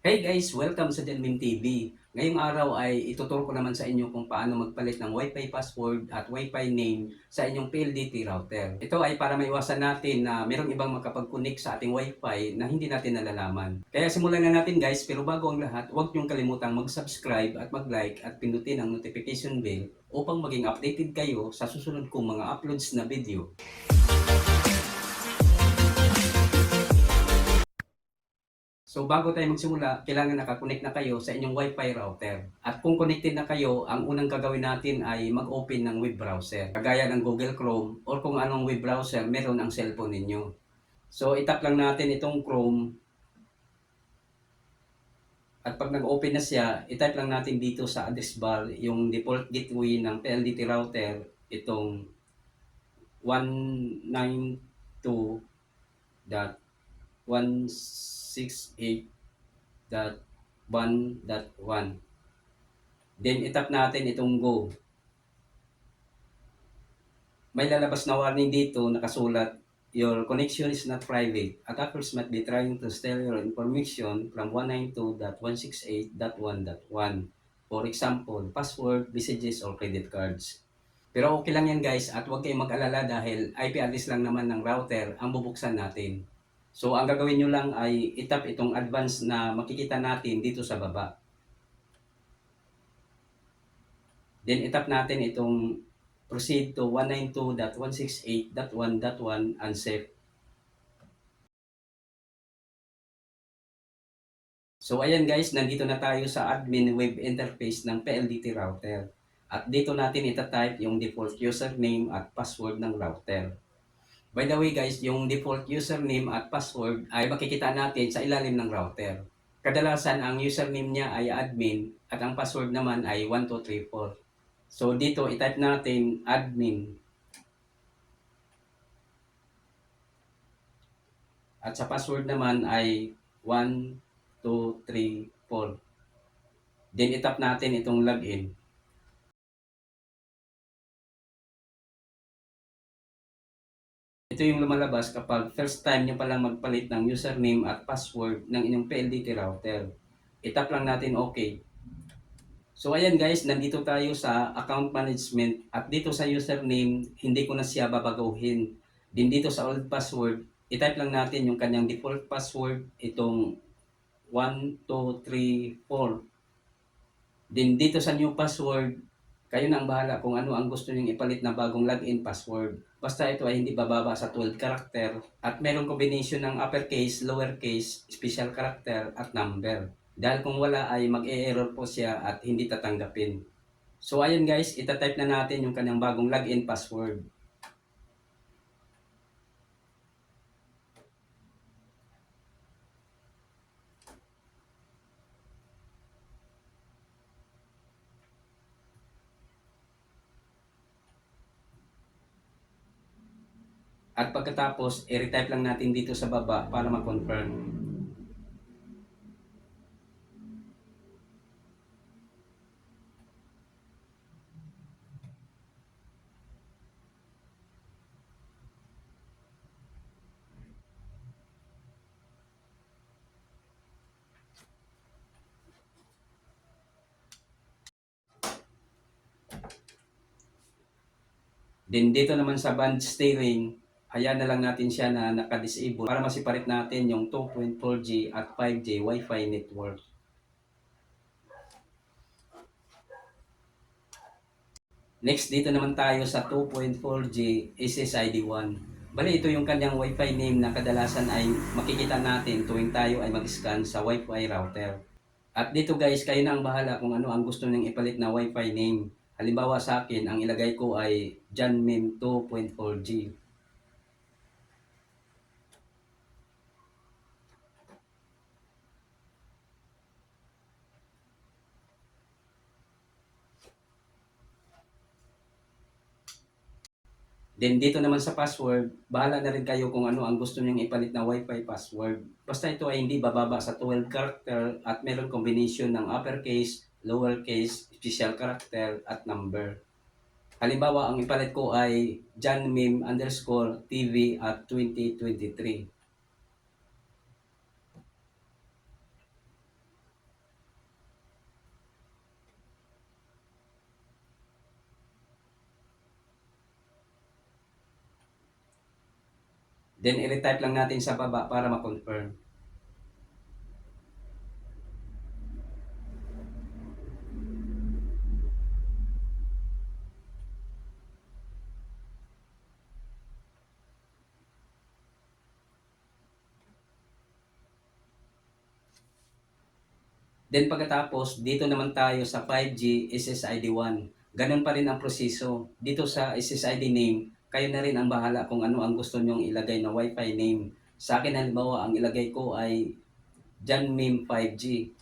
Hey guys! Welcome sa Janmin TV. Ngayong araw ay ituturo ko naman sa inyo kung paano magpalit ng Wi-Fi password at Wi-Fi name sa inyong PLDT router. Ito ay para maiwasan natin na mayroong ibang makapag-connect sa ating Wi-Fi na hindi natin nalalaman. Kaya simulan na natin guys, pero bago ang lahat, huwag niyong kalimutang mag-subscribe at mag-like at pindutin ang notification bell upang maging updated kayo sa susunod kong mga uploads na video. So bago tayo magsimula, kailangan nakakonect na kayo sa inyong Wi-Fi router. At kung connected na kayo, ang unang gagawin natin ay mag-open ng web browser. Kagaya ng Google Chrome or kung anong web browser meron ang cellphone ninyo. So itap lang natin itong Chrome at pag nag-open na siya, itype lang natin dito sa address bar yung default gateway ng PLDT router, itong 192.168.1.1. Then itap natin itong go. May lalabas na warning dito nakasulat, "Your connection is not private. Attackers might be trying to steal your information from 192.168.1.1. For example, password, messages, or credit cards." Pero okay lang yan guys at huwag kayong mag-alala dahil IP address lang naman ng router ang bubuksan natin. So ang gagawin nyo lang ay itap itong advance na makikita natin dito sa baba. Then itap natin itong proceed to 192.168.1.1 unsafe. So ayan guys, nandito na tayo sa admin web interface ng PLDT router. At dito natin itatype yung default username at password ng router. By the way guys, yung default username at password ay makikita natin sa ilalim ng router. Kadalasan ang username niya ay admin at ang password naman ay 1234. So dito itype natin admin. At sa password naman ay 1234. Then itap natin itong login. Ito yung lumalabas kapag first time nyo palang magpalit ng username at password ng inyong PLDT router. Itap lang natin okay. So ayan guys, nandito tayo sa account management at dito sa username, hindi ko na siya babaguhin. Din dito sa old password, itype lang natin yung kanyang default password, itong 1234. Din dito sa new password, kayo na ang bahala kung ano ang gusto niyong ipalit na bagong login password. Basta ito ay hindi bababa sa 12 character at merong combination ng uppercase, lowercase, special character at number. Dahil kung wala ay mag-e-error po siya at hindi tatanggapin. So ayun guys, itatype na natin yung kanyang bagong login password. At pagkatapos, i-retype lang natin dito sa baba para ma-confirm. Then dito naman sa band steering, hayaan na lang natin siya na naka-disable para ma-separate natin yung 2.4G at 5G Wi-Fi network. Next, dito naman tayo sa 2.4G SSID1. Bali, ito yung kanyang Wi-Fi name na kadalasan ay makikita natin tuwing tayo ay mag-scan sa Wi-Fi router. At dito guys, kayo na ang bahala kung ano ang gusto niyong ipalit na Wi-Fi name. Halimbawa sa akin, ang ilagay ko ay Janmim 2.4G. Then dito naman sa password, bahala na rin kayo kung ano ang gusto niyong ipalit na Wi-Fi password. Basta ito ay hindi bababa sa 12 character at meron combination ng uppercase, lowercase, special character at number. Halimbawa, ang ipalit ko ay janmim_tv at 2023. Then i-retype lang natin sa baba para ma-confirm. Then pagkatapos, dito naman tayo sa 5G SSID 1. Ganun pa rin ang proseso. Dito sa SSID name, kayo na rin ang bahala kung ano ang gusto nyong ilagay na Wi-Fi name. Sa akin halimbawa, ang ilagay ko ay Janmim 5G.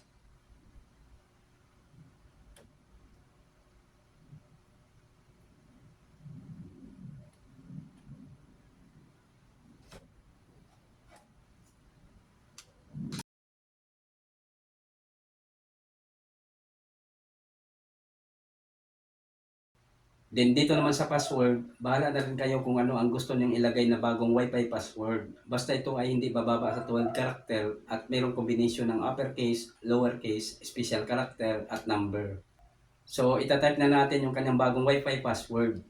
Then dito naman sa password, bahala na rin kayo kung ano ang gusto nyong ilagay na bagong Wi-Fi password. Basta ito ay hindi bababa sa 12 character at mayroong kombinasyon ng uppercase, lowercase, special character at number. So itatype na natin yung kanyang bagong Wi-Fi password.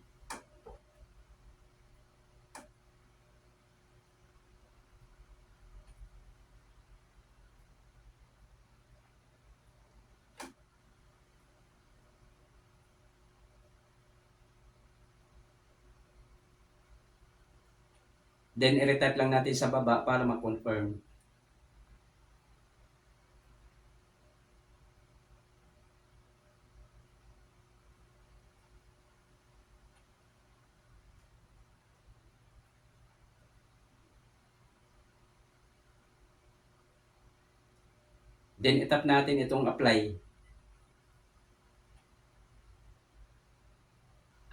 Then i-retype lang natin sa baba para ma-confirm. Then itap natin itong apply.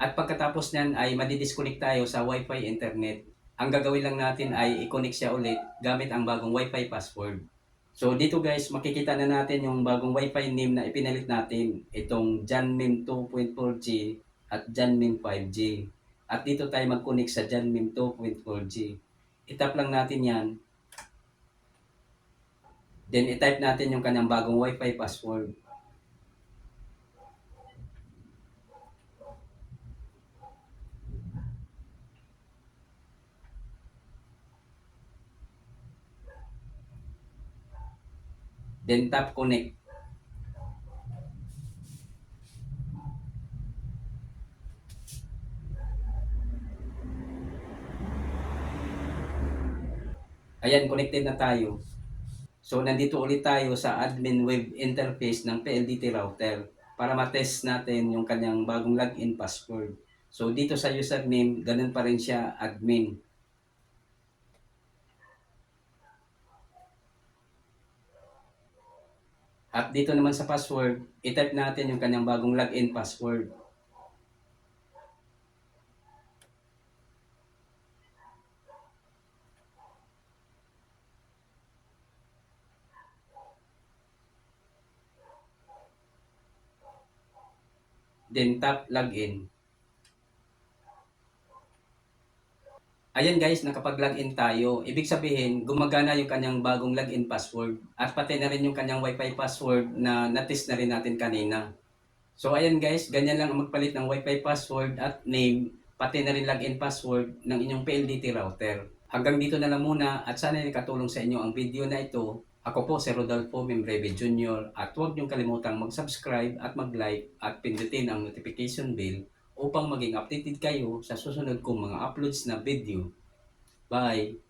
At pagkatapos niyan ay madi-disconnect tayo sa Wi-Fi internet. Ang gagawin lang natin ay i-connect siya ulit gamit ang bagong Wi-Fi password. So dito guys, makikita na natin yung bagong Wi-Fi name na ipinalit natin. Itong Janmim 2.4G at Janmim 5G. At dito tayo mag-connect sa Janmim 2.4G. Itap lang natin yan. Then i-type natin yung kanyang bagong Wi-Fi password. Then tap connect. Ayan, connected na tayo. So, nandito ulit tayo sa admin web interface ng PLDT router para matest natin yung kanyang bagong login password. So, dito sa username, ganun pa rin siya, admin. At dito naman sa password, i-type natin yung kanyang bagong login password. Then, tap login. Ayan guys, nakapag-login tayo. Ibig sabihin, gumagana yung kanyang bagong login password. At pati na rin yung kanyang Wi-Fi password na na-test na rin natin kanina. So ayan guys, ganyan lang ang magpalit ng Wi-Fi password at name, pati na rin login password ng inyong PLDT router. Hanggang dito na lang muna at sana nakatulong sa inyo ang video na ito. Ako po si Rodolfo Membreve Jr. at huwag niyong kalimutang mag-subscribe at mag-like at pindutin ang notification bell upang maging updated kayo sa susunod kong mga uploads na video. Bye!